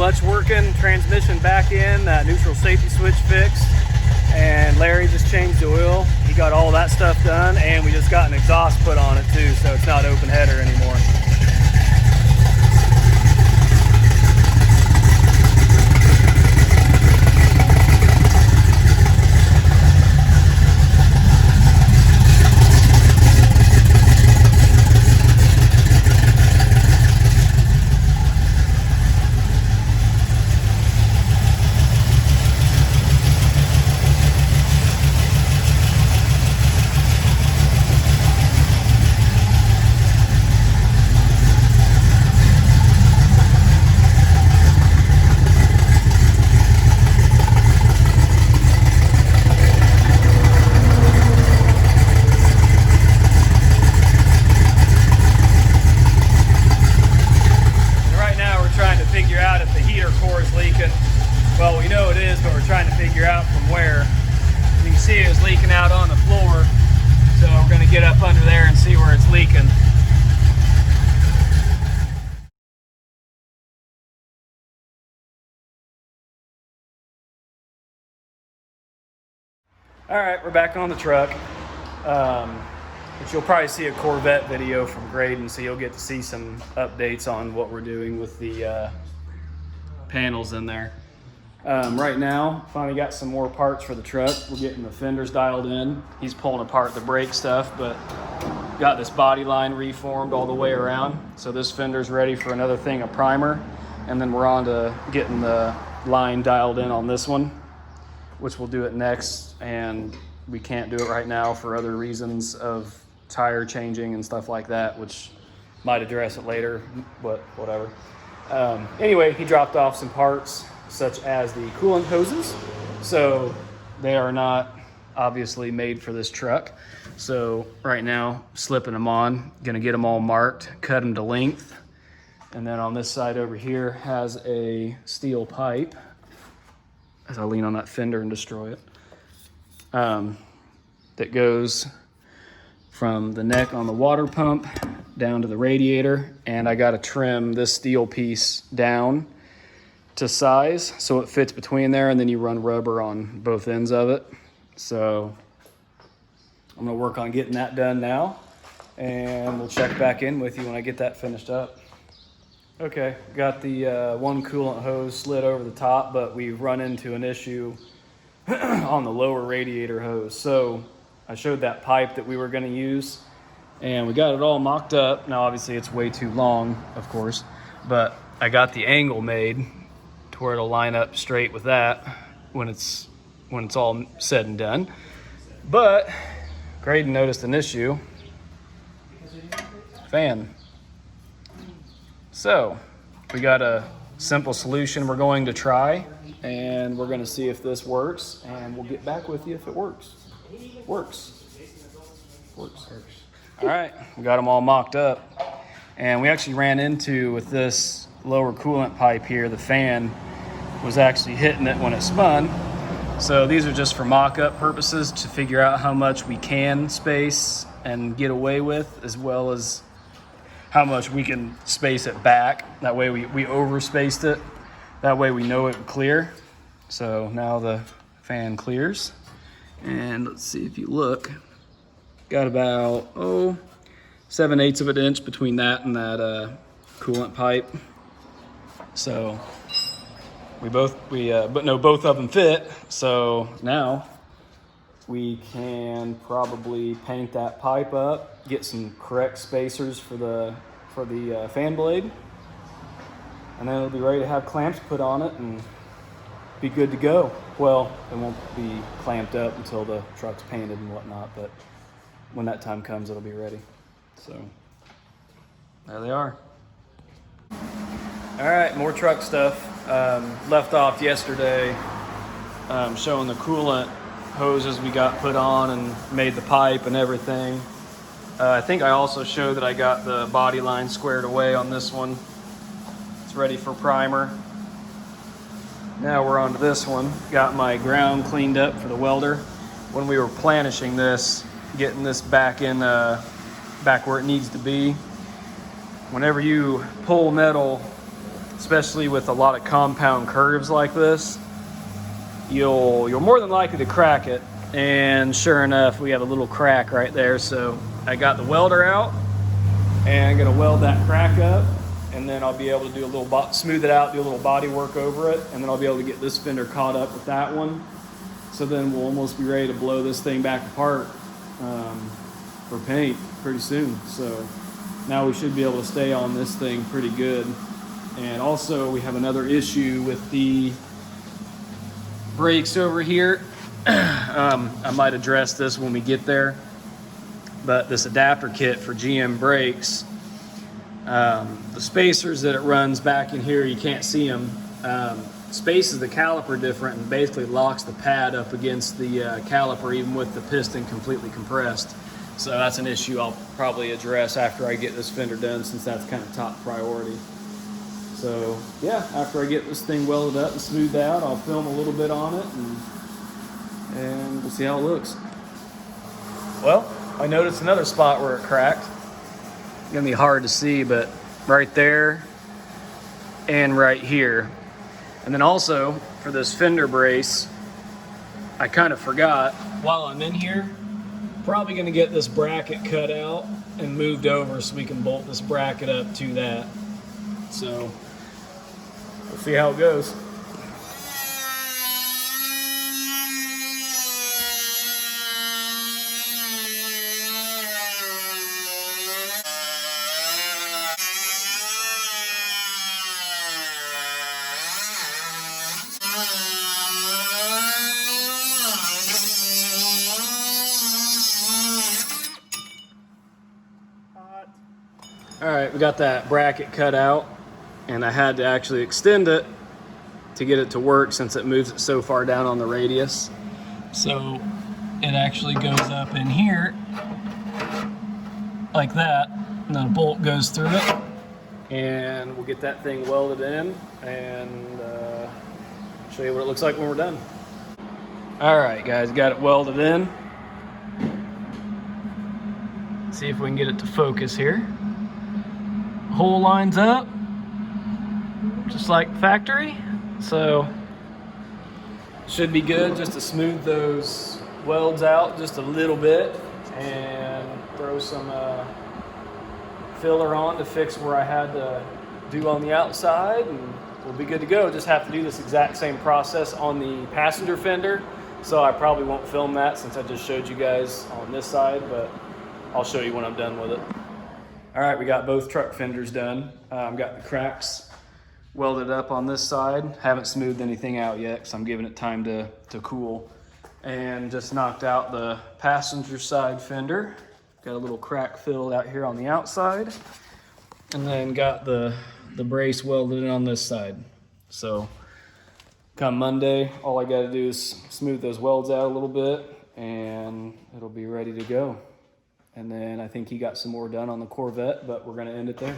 clutch working, transmission back in, neutral safety switch fixed, and Larry just changed the oil. He got all that stuff done, and we just got an exhaust put on it too, so it's not open header anymore. Well, we know it is, but we're trying to figure out from where. You can see it was leaking out on the floor, so we're going to get up under there and see where it's leaking. All right, we're back on the truck. But you'll probably see a Corvette video from Graydon, so you'll get to see some updates on what we're doing with the panels in there. Right now, finally got some more parts for the truck. We're getting the fenders dialed in. He's pulling apart the brake stuff, but got this body line reformed all the way around. So this fender's ready for another thing of primer. And then we're on to getting the line dialed in on this one, which we'll do it next. And we can't do it right now for other reasons of tire changing and stuff like that, which might address it later, but whatever. Anyway, he dropped off some parts such as the coolant hoses. So they are not obviously made for this truck. So right now, slipping them on, gonna get them all marked, cut them to length. And then on this side over here has a steel pipe, as I lean on that fender and destroy it, that goes from the neck on the water pump down to the radiator. And I gotta trim this steel piece down to size so it fits between there, and then you run rubber on both ends of it. So I'm gonna work on getting that done now, and we'll check back in with you when I get that finished up. Okay, got the one coolant hose slid over the top, but we've run into an issue on the lower radiator hose. So I showed that pipe that we were gonna use, and we got it all mocked up. Now obviously it's way too long, of course, but I got the angle made to where it'll line up straight with that when it's all said and done. But Graydon noticed an issue. Fan. So we got a simple solution we're going to try, and we're going to see if this works, and we'll get back with you if it works. Works. All right, we got them all mocked up, and we actually ran into, with this lower coolant pipe here, the fan was actually hitting it when it spun. So these are just for mock-up purposes, to figure out how much we can space and get away with, as well as how much we can space it back. That way we overspaced it. That way we know it would clear. So now the fan clears. And let's see, if you look, got about 7/8 of an inch between that and that coolant pipe. So both of them fit. So now we can probably paint that pipe up, get some correct spacers for the fan blade, and then it'll be ready to have clamps put on it and be good to go. Well, it won't be clamped up until the truck's painted and whatnot, but when that time comes, it'll be ready. So there they are. All right, more truck stuff. Left off yesterday, showing the coolant hoses we got put on and made the pipe and everything. I think I also showed that I got the body line squared away on this one. It's ready for primer. Now we're on to this one. Got my ground cleaned up for the welder. When we were planishing this, getting this back in, back where it needs to be. Whenever you pull metal especially with a lot of compound curves like this, you're more than likely to crack it. And sure enough, we have a little crack right there. So I got the welder out and I'm gonna weld that crack up, and then I'll be able to do a little smooth it out, do a little body work over it, and then I'll be able to get this fender caught up with that one. So then we'll almost be ready to blow this thing back apart for paint pretty soon. So now we should be able to stay on this thing pretty good. And also we have another issue with the brakes over here. I might address this when we get there, but this adapter kit for GM brakes, the spacers that it runs back in here, you can't see them, spaces the caliper different and basically locks the pad up against the caliper even with the piston completely compressed. So that's an issue I'll probably address after I get this fender done, since that's kind of top priority. So yeah, after I get this thing welded up and smoothed out, I'll film a little bit on it and we'll see how it looks. Well, I noticed another spot where it cracked. It's gonna be hard to see, but right there and right here. And then also for this fender brace, I kind of forgot, while I'm in here, probably gonna get this bracket cut out and moved over so we can bolt this bracket up to that. So we'll see how it goes. All right, we got that bracket cut out, and I had to actually extend it to get it to work since it moves it so far down on the radius. So it actually goes up in here like that, and then a bolt goes through it, and we'll get that thing welded in and show you what it looks like when we're done. All right, guys, got it welded in. See if we can get it to focus here. Hole lines up just like factory, so should be good. Just to smooth those welds out just a little bit and throw some filler on to fix where I had to do on the outside, and we'll be good to go. Just have to do this exact same process on the passenger fender, so I probably won't film that since I just showed you guys on this side, but I'll show you when I'm done with it. All right, we got both truck fenders done. Got the cracks welded up on this side. Haven't smoothed anything out yet because I'm giving it time to cool. And just knocked out the passenger side fender. Got a little crack filled out here on the outside. And then got the brace welded in on this side. So come Monday, all I gotta do is smooth those welds out a little bit and it'll be ready to go. And then I think he got some more done on the Corvette, but we're gonna end it there.